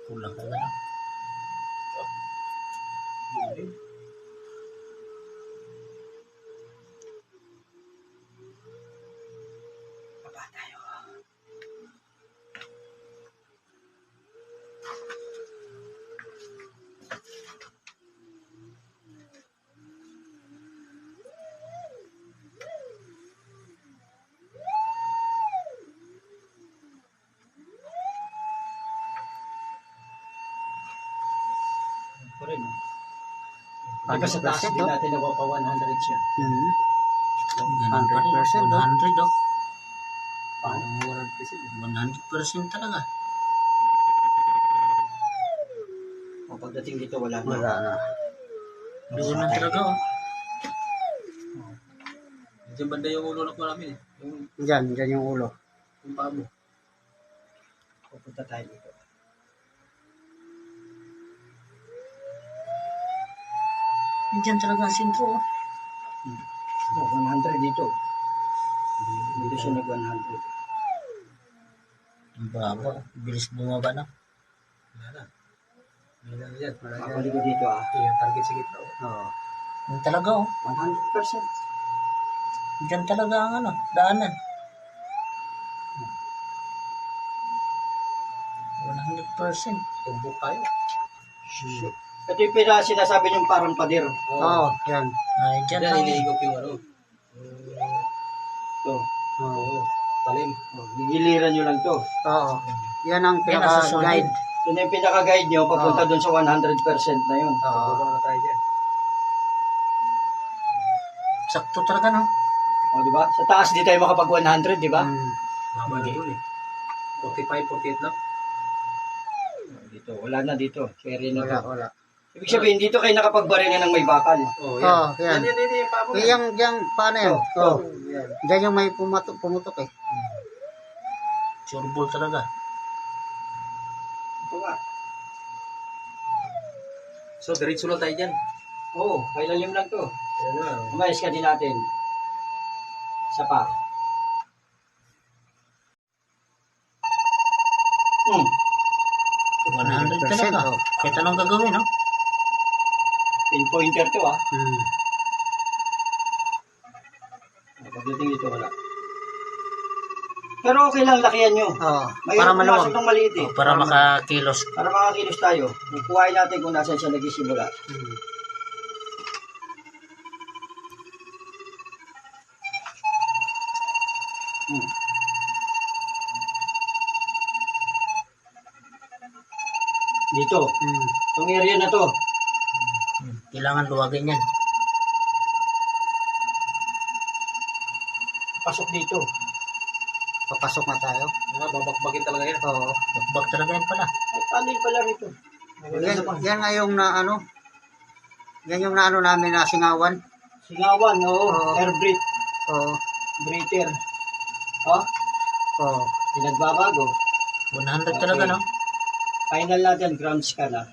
Kulang talaga na. Baba tayo. Ito rin. Di ba sa taas 100%, din natin nakuha pa 100 siya? Hmm. Ganun pa rin. 100%, oh. 100 oh. Paano? 100% talaga. O pagdating dito wala na. Wala na. Doon na talaga oh. Diyan banda yung ulo na namin eh. Dyan yung ulo. Yung paa mo. Pupunta tayo dito. Diyan talaga ang sintro oh. 100 dito. Dito siya nag-100. Ang baba. Bilis bumaba na. Wala na. Wala na yan. Makabalik ko dito ah. Yung target sa gitna. Oo. Yan talaga oh. 100%. Diyan talaga ang ano, daanan. 100%. Tumbok tayo. Ito yung sinasabi niyong parang pader. Oo, yan. Ay, diyan Yan, lang. iniigop yung ano. Ito. Oo. Talim. Gigiliran nyo lang to. Oo. Yan ang Yan ang susunod. pinaka-guide. Yun yung pinaka-guide nyo papunta dun sa 100% na yun. Oo. Bababa na tayo dyan. Sakto talaga no. O, di ba? Sa taas di tayo makapag 100, di ba? Hmm. Mama na yun eh. 45, 48 lang. Dito, wala na dito. Carry na to. Wala. Ibig sabihin, dito kayo nakapagbaril na ng may bakal. Oo, yan. Yan, pamo na. Yung paano yan? Oo. Yan. Diyan yung may pumutok eh. Sureball talaga. Ito nga. So, diretso lang tayo dyan? Oo, kailalim lang to. Umayos ka din natin. Isa pa. 100 talaga. oh. Kahit anong gagawin no. Pinpointer to ah. Hmm. Pagdating dito wala. Pero okay lang lakihan nyo. Oo. Mayroon Para pumasok maluwag. ng maliit eh. Para makakilos. Para makakilos tayo. Kukuhain natin kung nasan siya nagsisimula. Hmm. Dito. Hmm. Itong area na to. Kailangan luwagin yan. Pasok dito. Papasok na tayo. Babakbakin talaga yan. Oo. Bakbak talaga yan pala. Ay, tunnel pala rito. Yan nga yung na ano. Yan yung na ano namin na singawan. Singawan, oo. Oo. Air breath. Oo. Breather. Oh, Oo. pinagbabago. 100 talaga no. Final natin, grounds ka na.